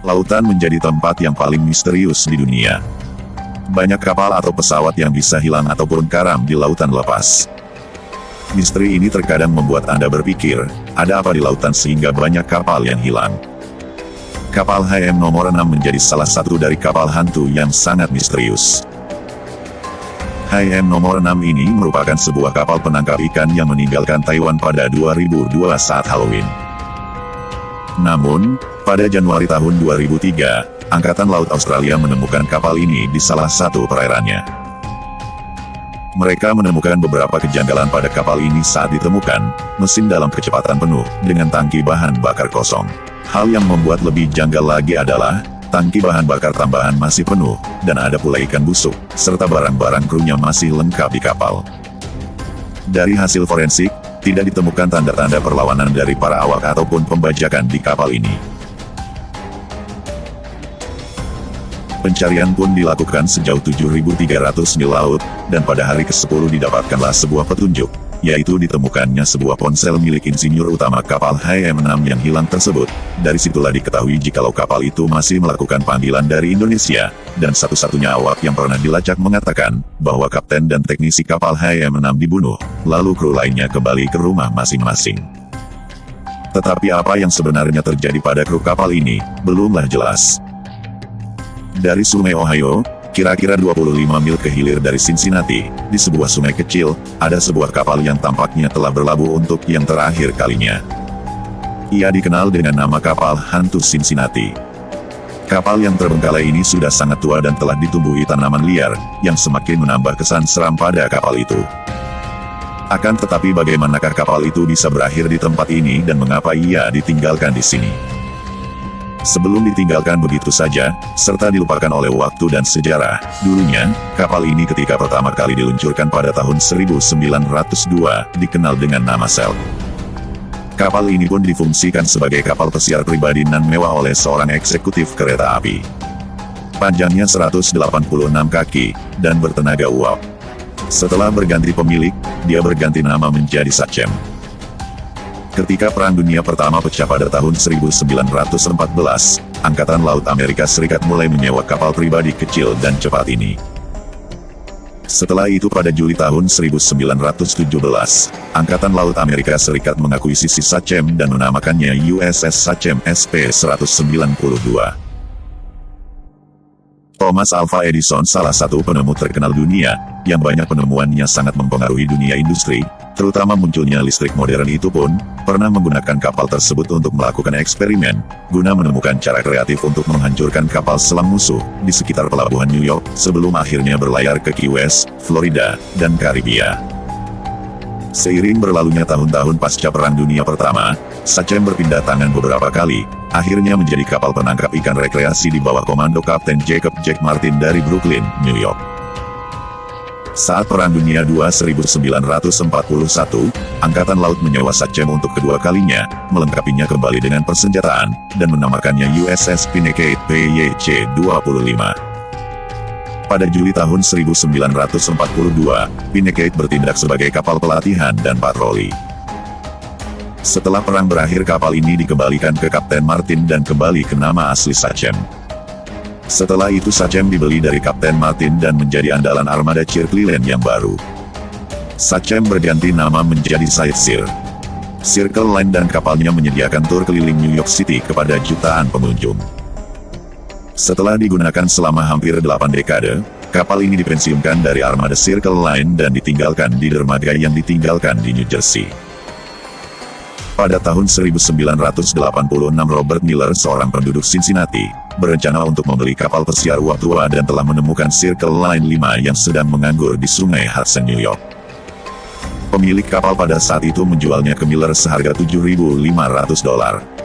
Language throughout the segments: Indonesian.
Lautan menjadi tempat yang paling misterius di dunia. Banyak kapal atau pesawat yang bisa hilang ataupun karam di lautan lepas. Misteri ini terkadang membuat Anda berpikir, ada apa di lautan sehingga banyak kapal yang hilang. Kapal HM nomor 6 menjadi salah satu dari kapal hantu yang sangat misterius. HM nomor 6 ini merupakan sebuah kapal penangkap ikan yang meninggalkan Taiwan pada 2002 saat Halloween. Namun, pada Januari tahun 2003, Angkatan Laut Australia menemukan kapal ini di salah satu perairannya. Mereka menemukan beberapa kejanggalan pada kapal ini saat ditemukan, mesin dalam kecepatan penuh, dengan tangki bahan bakar kosong. Hal yang membuat lebih janggal lagi adalah, tangki bahan bakar tambahan masih penuh, dan ada pula ikan busuk, serta barang-barang krunya masih lengkap di kapal. Dari hasil forensik, tidak ditemukan tanda-tanda perlawanan dari para awak ataupun pembajakan di kapal ini. Pencarian pun dilakukan sejauh 7.300 mil laut, dan pada hari ke-10 didapatkanlah sebuah petunjuk, yaitu ditemukannya sebuah ponsel milik insinyur utama kapal HM6 yang hilang tersebut. Dari situlah diketahui jikalau kapal itu masih melakukan panggilan dari Indonesia, dan satu-satunya awak yang pernah dilacak mengatakan, bahwa kapten dan teknisi kapal HM6 dibunuh, lalu kru lainnya kembali ke rumah masing-masing. Tetapi apa yang sebenarnya terjadi pada kru kapal ini, belumlah jelas. Dari Sungai Ohio, kira-kira 25 mil ke hilir dari Cincinnati, di sebuah sungai kecil, ada sebuah kapal yang tampaknya telah berlabuh untuk yang terakhir kalinya. Ia dikenal dengan nama kapal hantu Cincinnati. Kapal yang terbengkalai ini sudah sangat tua dan telah ditumbuhi tanaman liar, yang semakin menambah kesan seram pada kapal itu. Akan tetapi bagaimanakah kapal itu bisa berakhir di tempat ini dan mengapa ia ditinggalkan di sini? Sebelum ditinggalkan begitu saja, serta dilupakan oleh waktu dan sejarah, dulunya, kapal ini ketika pertama kali diluncurkan pada tahun 1902, dikenal dengan nama Sel. Kapal ini pun difungsikan sebagai kapal pesiar pribadi nan mewah oleh seorang eksekutif kereta api. Panjangnya 186 kaki, dan bertenaga uap. Setelah berganti pemilik, dia berganti nama menjadi Sachem. Ketika Perang Dunia Pertama pecah pada tahun 1914, Angkatan Laut Amerika Serikat mulai menyewa kapal pribadi kecil dan cepat ini. Setelah itu pada Juli tahun 1917, Angkatan Laut Amerika Serikat mengakuisisi Sachem dan menamakannya USS Sachem SP-192. Thomas Alva Edison salah satu penemu terkenal dunia, yang banyak penemuannya sangat mempengaruhi dunia industri, terutama munculnya listrik modern itu pun, pernah menggunakan kapal tersebut untuk melakukan eksperimen, guna menemukan cara kreatif untuk menghancurkan kapal selam musuh, di sekitar pelabuhan New York, sebelum akhirnya berlayar ke Key West, Florida, dan Karibia. Seiring berlalunya tahun-tahun pasca Perang Dunia Pertama, Sachem berpindah tangan beberapa kali, akhirnya menjadi kapal penangkap ikan rekreasi di bawah komando Kapten Jacob Jack Martin dari Brooklyn, New York. Saat Perang Dunia II 1941, Angkatan Laut menyewa Sachem untuk kedua kalinya, melengkapinya kembali dengan persenjataan, dan menamakannya USS Pinnacle PYC-25. Pada Juli tahun 1942, Pinnacle bertindak sebagai kapal pelatihan dan patroli. Setelah perang berakhir kapal ini dikembalikan ke Kapten Martin dan kembali ke nama asli Sachem. Setelah itu Sachem dibeli dari Kapten Martin dan menjadi andalan armada Circle Line yang baru. Sachem berganti nama menjadi Sightseer. Circle Line dan kapalnya menyediakan tur keliling New York City kepada jutaan pengunjung. Setelah digunakan selama hampir 8 dekade, kapal ini dipensiunkan dari armada Circle Line dan ditinggalkan di dermaga yang ditinggalkan di New Jersey. Pada tahun 1986 Robert Miller, seorang penduduk Cincinnati, berencana untuk membeli kapal pesiar uap tua dan telah menemukan Circle Line 5 yang sedang menganggur di Sungai Hudson, New York. Pemilik kapal pada saat itu menjualnya ke Miller seharga $7.500.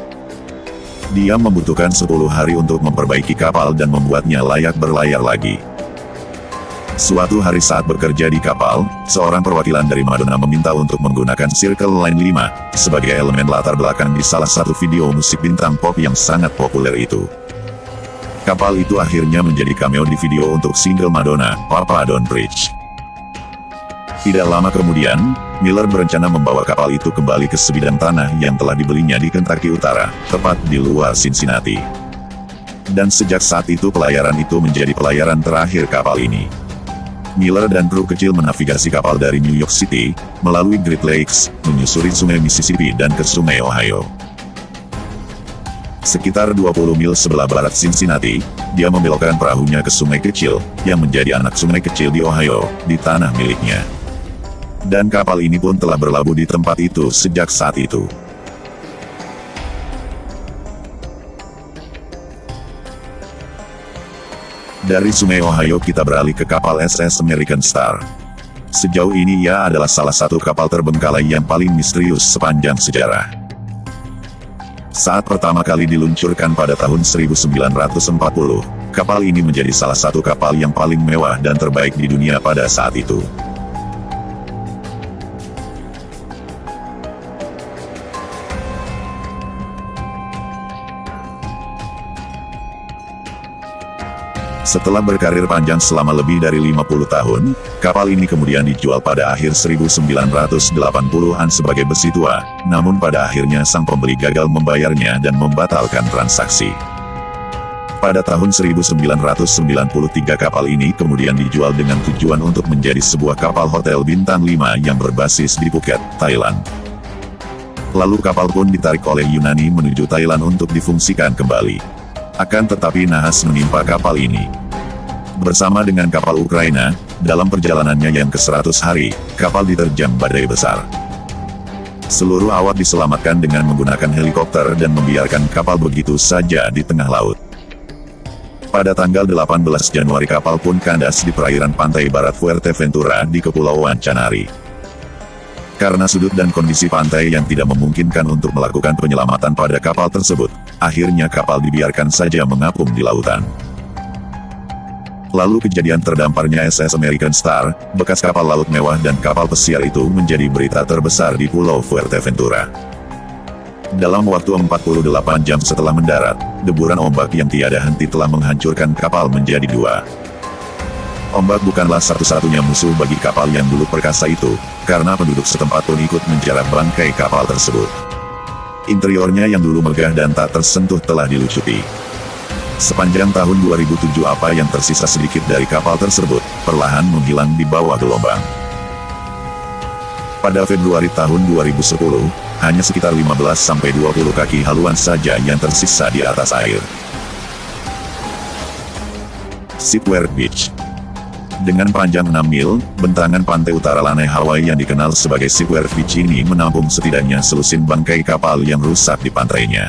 Dia membutuhkan 10 hari untuk memperbaiki kapal dan membuatnya layak berlayar lagi. Suatu hari saat bekerja di kapal, seorang perwakilan dari Madonna meminta untuk menggunakan Circle Line 5, sebagai elemen latar belakang di salah satu video musik bintang pop yang sangat populer itu. Kapal itu akhirnya menjadi cameo di video untuk single Madonna, Papa Don't Preach. Tidak lama kemudian, Miller berencana membawa kapal itu kembali ke sebidang tanah yang telah dibelinya di Kentucky Utara, tepat di luar Cincinnati. Dan sejak saat itu pelayaran itu menjadi pelayaran terakhir kapal ini. Miller dan kru kecil menavigasi kapal dari New York City, melalui Great Lakes, menyusuri sungai Mississippi dan ke sungai Ohio. Sekitar 20 mil sebelah barat Cincinnati, dia membelokkan perahunya ke sungai kecil, yang menjadi anak sungai kecil di Ohio, di tanah miliknya. Dan kapal ini pun telah berlabuh di tempat itu sejak saat itu. Dari sungai Ohio kita beralih ke kapal SS American Star. Sejauh ini ia adalah salah satu kapal terbengkalai yang paling misterius sepanjang sejarah. Saat pertama kali diluncurkan pada tahun 1940, kapal ini menjadi salah satu kapal yang paling mewah dan terbaik di dunia pada saat itu. Setelah berkarir panjang selama lebih dari 50 tahun, kapal ini kemudian dijual pada akhir 1980-an sebagai besi tua, namun pada akhirnya sang pembeli gagal membayarnya dan membatalkan transaksi. Pada tahun 1993 kapal ini kemudian dijual dengan tujuan untuk menjadi sebuah kapal hotel bintang 5 yang berbasis di Phuket, Thailand. Lalu kapal pun ditarik oleh Yunani menuju Thailand untuk difungsikan kembali. Akan tetapi nahas menimpa kapal ini. Bersama dengan kapal Ukraina, dalam perjalanannya yang ke-100 hari, kapal diterjang badai besar. Seluruh awak diselamatkan dengan menggunakan helikopter dan membiarkan kapal begitu saja di tengah laut. Pada tanggal 18 Januari kapal pun kandas di perairan pantai barat Fuerteventura di Kepulauan Canary. Karena sudut dan kondisi pantai yang tidak memungkinkan untuk melakukan penyelamatan pada kapal tersebut, akhirnya kapal dibiarkan saja mengapung di lautan. Lalu kejadian terdamparnya SS American Star, bekas kapal laut mewah dan kapal pesiar itu menjadi berita terbesar di Pulau Fuerteventura. Dalam waktu 48 jam setelah mendarat, deburan ombak yang tiada henti telah menghancurkan kapal menjadi dua. Ombak bukanlah satu-satunya musuh bagi kapal yang dulu perkasa itu, karena penduduk setempat pun ikut menjarah bangkai kapal tersebut. Interiornya yang dulu megah dan tak tersentuh telah dilucuti. Sepanjang tahun 2007 apa yang tersisa sedikit dari kapal tersebut, perlahan menghilang di bawah gelombang. Pada Februari tahun 2010, hanya sekitar 15-20 kaki haluan saja yang tersisa di atas air. Shipwreck Beach. Dengan panjang 6 mil, bentangan pantai utara Lanai Hawaii yang dikenal sebagai Shipwreck Beach ini menampung setidaknya selusin bangkai kapal yang rusak di pantainya.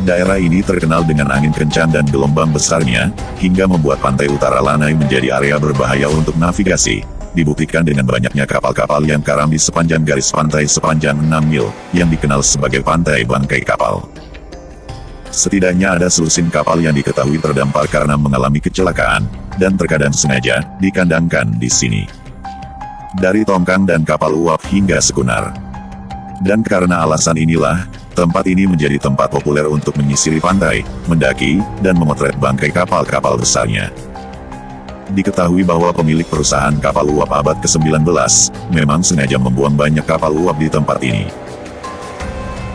Daerah ini terkenal dengan angin kencang dan gelombang besarnya, hingga membuat pantai utara Lanai menjadi area berbahaya untuk navigasi, dibuktikan dengan banyaknya kapal-kapal yang karam di sepanjang garis pantai sepanjang 6 mil, yang dikenal sebagai pantai bangkai kapal. Setidaknya ada selusin kapal yang diketahui terdampar karena mengalami kecelakaan, dan terkadang sengaja, dikandangkan di sini. Dari tongkang dan kapal uap hingga sekunar. Dan karena alasan inilah, tempat ini menjadi tempat populer untuk menyisiri pantai, mendaki, dan memotret bangkai kapal-kapal besarnya. Diketahui bahwa pemilik perusahaan kapal uap abad ke-19, memang sengaja membuang banyak kapal uap di tempat ini.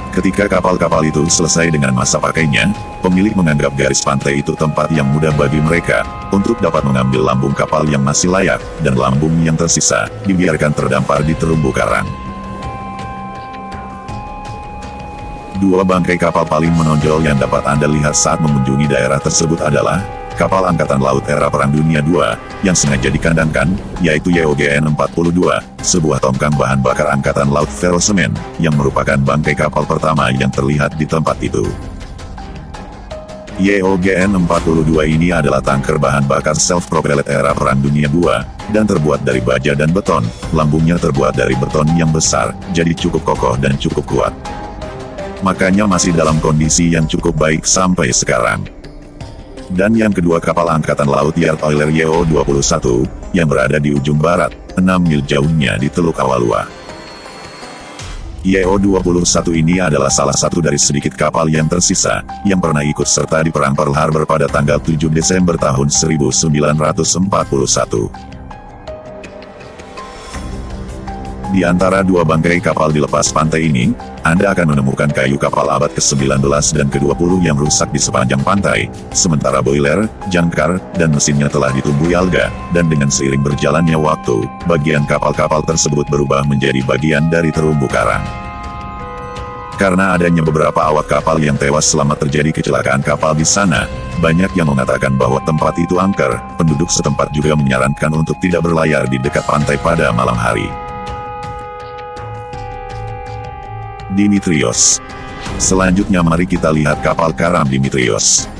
Ketika kapal-kapal itu selesai dengan masa pakainya, pemilik menganggap garis pantai itu tempat yang mudah bagi mereka, untuk dapat mengambil lambung kapal yang masih layak, dan lambung yang tersisa, dibiarkan terdampar di terumbu karang. Dua bangkai kapal paling menonjol yang dapat Anda lihat saat mengunjungi daerah tersebut adalah kapal Angkatan Laut era Perang Dunia II, yang sengaja dikandangkan, yaitu YOGN-42, sebuah tongkang bahan bakar Angkatan Laut ferrosemen, yang merupakan bangkai kapal pertama yang terlihat di tempat itu. YOGN-42 ini adalah tanker bahan bakar self-propelled era Perang Dunia II, dan terbuat dari baja dan beton, lambungnya terbuat dari beton yang besar, jadi cukup kokoh dan cukup kuat. Makanya masih dalam kondisi yang cukup baik sampai sekarang. Dan yang kedua kapal Angkatan Laut Yard Oiler YO-21, yang berada di ujung barat, 6 mil jauhnya di Teluk Awalua. YO-21 ini adalah salah satu dari sedikit kapal yang tersisa, yang pernah ikut serta di Perang Pearl Harbor pada tanggal 7 Desember tahun 1941. Di antara dua bangkai kapal di lepas pantai ini, Anda akan menemukan kayu kapal abad ke-19 dan ke-20 yang rusak di sepanjang pantai, sementara boiler, jangkar, dan mesinnya telah ditumbuhi alga, dan dengan seiring berjalannya waktu, bagian kapal-kapal tersebut berubah menjadi bagian dari terumbu karang. Karena adanya beberapa awak kapal yang tewas selama terjadi kecelakaan kapal di sana, banyak yang mengatakan bahwa tempat itu angker. Penduduk setempat juga menyarankan untuk tidak berlayar di dekat pantai pada malam hari. Dimitrios. Selanjutnya mari kita lihat kapal karam Dimitrios.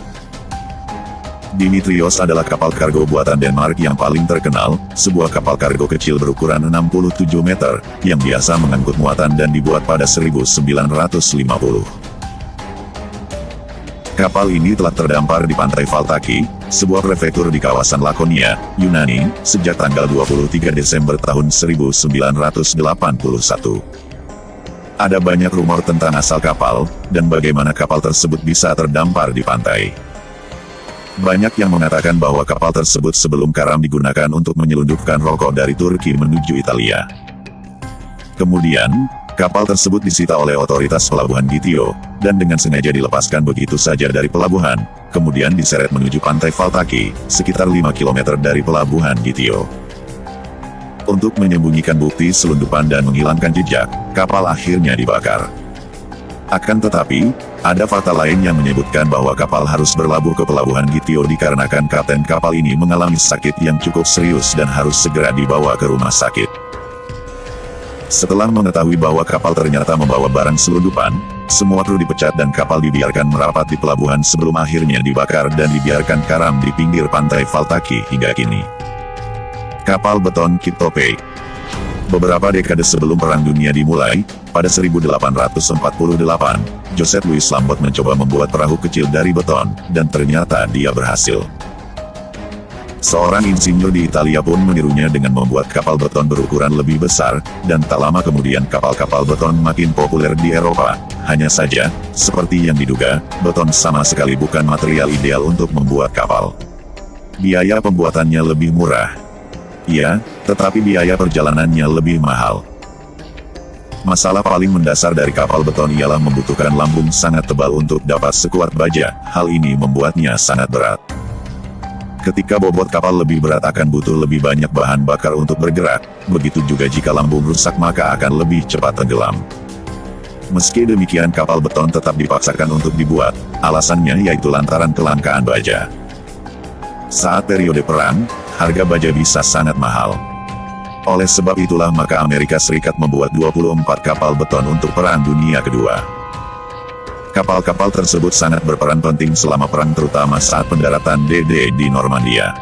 Dimitrios adalah kapal kargo buatan Denmark yang paling terkenal, sebuah kapal kargo kecil berukuran 67 meter, yang biasa mengangkut muatan dan dibuat pada 1950. Kapal ini telah terdampar di pantai Valtaki, sebuah prefektur di kawasan Lakonia, Yunani, sejak tanggal 23 Desember tahun 1981. Ada banyak rumor tentang asal kapal, dan bagaimana kapal tersebut bisa terdampar di pantai. Banyak yang mengatakan bahwa kapal tersebut sebelum karam digunakan untuk menyelundupkan rokok dari Turki menuju Italia. Kemudian, kapal tersebut disita oleh otoritas pelabuhan Gitio, dan dengan sengaja dilepaskan begitu saja dari pelabuhan, kemudian diseret menuju pantai Valtaki, sekitar 5 km dari pelabuhan Gitio. Untuk menyembunyikan bukti selundupan dan menghilangkan jejak, kapal akhirnya dibakar. Akan tetapi, ada fakta lain yang menyebutkan bahwa kapal harus berlabuh ke pelabuhan Gitio dikarenakan kapten kapal ini mengalami sakit yang cukup serius dan harus segera dibawa ke rumah sakit. Setelah mengetahui bahwa kapal ternyata membawa barang selundupan, semua kru dipecat dan kapal dibiarkan merapat di pelabuhan sebelum akhirnya dibakar dan dibiarkan karam di pinggir pantai Valtaki hingga kini. Kapal beton Kip-Topei. Beberapa dekade sebelum Perang Dunia dimulai, pada 1848, Joseph Louis Lambot mencoba membuat perahu kecil dari beton, dan ternyata dia berhasil. Seorang insinyur di Italia pun menirunya dengan membuat kapal beton berukuran lebih besar, dan tak lama kemudian kapal-kapal beton makin populer di Eropa. Hanya saja, seperti yang diduga, beton sama sekali bukan material ideal untuk membuat kapal. Biaya pembuatannya lebih murah. Ya, tetapi biaya perjalanannya lebih mahal. Masalah paling mendasar dari kapal beton ialah membutuhkan lambung sangat tebal untuk dapat sekuat baja. Hal ini membuatnya sangat berat. Ketika bobot kapal lebih berat akan butuh lebih banyak bahan bakar untuk bergerak, begitu juga jika lambung rusak maka akan lebih cepat tenggelam. Meski demikian kapal beton tetap dipaksakan untuk dibuat, alasannya yaitu lantaran kelangkaan baja. Saat periode perang, harga baja bisa sangat mahal. Oleh sebab itulah maka Amerika Serikat membuat 24 kapal beton untuk Perang Dunia Kedua. Kapal-kapal tersebut sangat berperan penting selama perang terutama saat pendaratan D-Day di Normandia.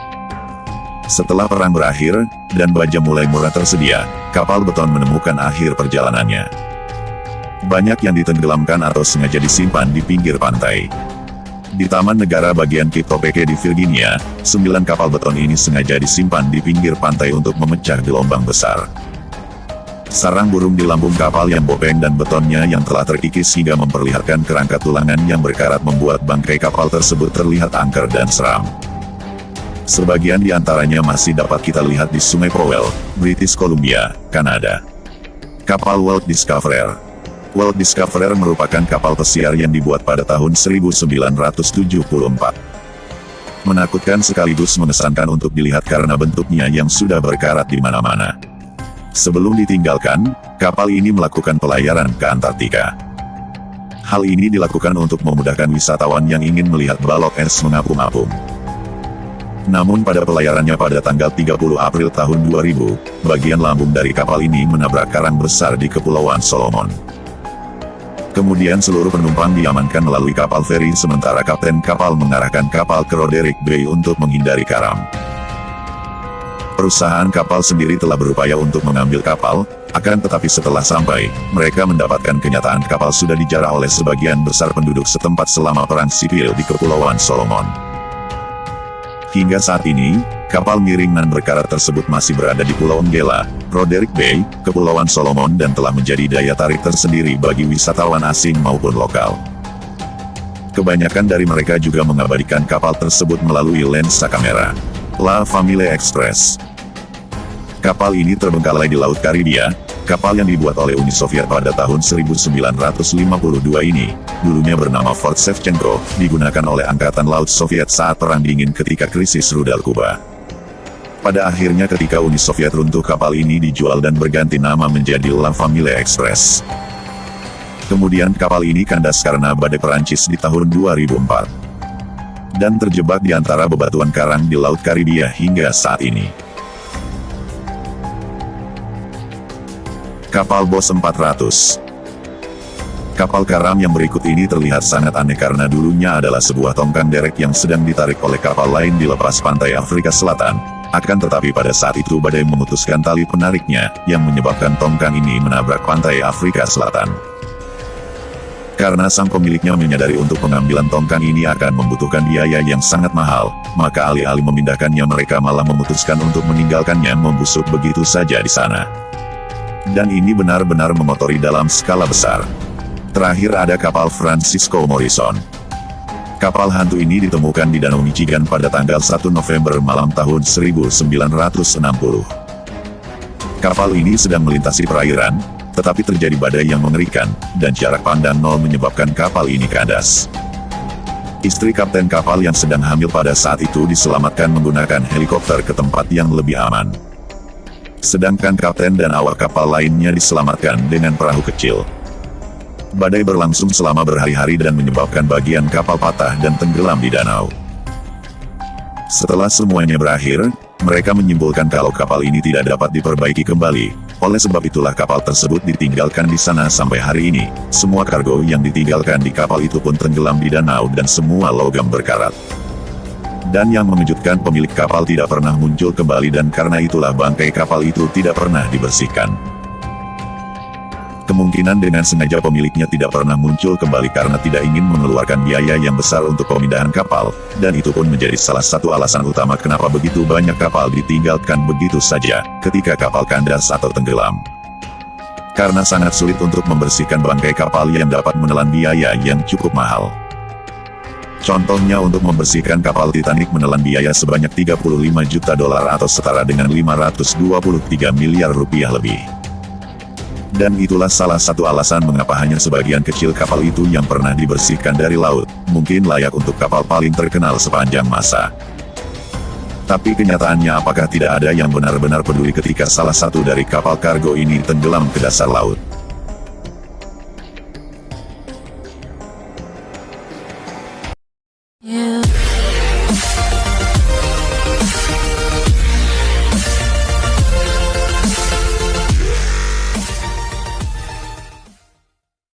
Setelah perang berakhir, dan baja mulai murah tersedia, kapal beton menemukan akhir perjalanannya. Banyak yang ditenggelamkan atau sengaja disimpan di pinggir pantai. Di Taman Negara bagian Kip-Topeka di Virginia, 9 kapal beton ini sengaja disimpan di pinggir pantai untuk memecah gelombang besar. Sarang burung di lambung kapal yang bopeng dan betonnya yang telah terkikis hingga memperlihatkan kerangka tulangan yang berkarat membuat bangkai kapal tersebut terlihat angker dan seram. Sebagian di antaranya masih dapat kita lihat di Sungai Powell, British Columbia, Kanada. Kapal World Discoverer. World Discoverer merupakan kapal pesiar yang dibuat pada tahun 1974. Menakutkan sekaligus mengesankan untuk dilihat karena bentuknya yang sudah berkarat di mana-mana. Sebelum ditinggalkan, kapal ini melakukan pelayaran ke Antartika. Hal ini dilakukan untuk memudahkan wisatawan yang ingin melihat balok es mengapung-apung. Namun pada pelayarannya pada tanggal 30 April tahun 2000, bagian lambung dari kapal ini menabrak karang besar di Kepulauan Solomon. Kemudian seluruh penumpang diamankan melalui kapal feri sementara kapten kapal mengarahkan kapal ke Roderick Bay untuk menghindari karam. Perusahaan kapal sendiri telah berupaya untuk mengambil kapal, akan tetapi setelah sampai, mereka mendapatkan kenyataan kapal sudah dijarah oleh sebagian besar penduduk setempat selama perang sipil di Kepulauan Solomon. Hingga saat ini, kapal miring nan berkarat tersebut masih berada di Pulau Nggela, Roderick Bay, Kepulauan Solomon dan telah menjadi daya tarik tersendiri bagi wisatawan asing maupun lokal. Kebanyakan dari mereka juga mengabadikan kapal tersebut melalui lensa kamera. La Famille Express. Kapal ini terbengkalai di Laut Karibia, Kapal yang dibuat oleh Uni Soviet pada tahun 1952 ini, dulunya bernama Fort Shevchenko, digunakan oleh Angkatan Laut Soviet saat Perang Dingin ketika krisis rudal Kuba. Pada akhirnya ketika Uni Soviet runtuh, kapal ini dijual dan berganti nama menjadi La Famille Express. Kemudian kapal ini kandas karena badai Perancis di tahun 2004. Dan terjebak di antara bebatuan karang di Laut Karibia hingga saat ini. Kapal Bos 400. Kapal karam yang berikut ini terlihat sangat aneh karena dulunya adalah sebuah tongkang derek yang sedang ditarik oleh kapal lain di lepas pantai Afrika Selatan. Akan tetapi pada saat itu badai memutuskan tali penariknya, yang menyebabkan tongkang ini menabrak pantai Afrika Selatan. Karena sang pemiliknya menyadari untuk pengambilan tongkang ini akan membutuhkan biaya yang sangat mahal, maka alih-alih memindahkannya mereka malah memutuskan untuk meninggalkannya membusuk begitu saja di sana. Dan ini benar-benar memotori dalam skala besar. Terakhir ada kapal Francisco Morrison. Kapal hantu ini ditemukan di Danau Michigan pada tanggal 1 November malam tahun 1960. Kapal ini sedang melintasi perairan, tetapi terjadi badai yang mengerikan, dan jarak pandang nol menyebabkan kapal ini kandas. Istri kapten kapal yang sedang hamil pada saat itu diselamatkan menggunakan helikopter ke tempat yang lebih aman. Sedangkan kapten dan awak kapal lainnya diselamatkan dengan perahu kecil. Badai berlangsung selama berhari-hari dan menyebabkan bagian kapal patah dan tenggelam di danau. Setelah semuanya berakhir, mereka menyimpulkan kalau kapal ini tidak dapat diperbaiki kembali. Oleh sebab itulah kapal tersebut ditinggalkan di sana sampai hari ini. Semua kargo yang ditinggalkan di kapal itu pun tenggelam di danau dan semua logam berkarat. Dan yang mengejutkan, pemilik kapal tidak pernah muncul kembali dan karena itulah bangkai kapal itu tidak pernah dibersihkan. Kemungkinan dengan sengaja pemiliknya tidak pernah muncul kembali karena tidak ingin mengeluarkan biaya yang besar untuk pemindahan kapal, dan itu pun menjadi salah satu alasan utama kenapa begitu banyak kapal ditinggalkan begitu saja, ketika kapal kandas atau tenggelam. Karena sangat sulit untuk membersihkan bangkai kapal yang dapat menelan biaya yang cukup mahal. Contohnya untuk membersihkan kapal Titanic menelan biaya sebanyak 35 juta dolar atau setara dengan 523 miliar rupiah lebih. Dan itulah salah satu alasan mengapa hanya sebagian kecil kapal itu yang pernah dibersihkan dari laut, mungkin layak untuk kapal paling terkenal sepanjang masa. Tapi kenyataannya apakah tidak ada yang benar-benar peduli ketika salah satu dari kapal kargo ini tenggelam ke dasar laut?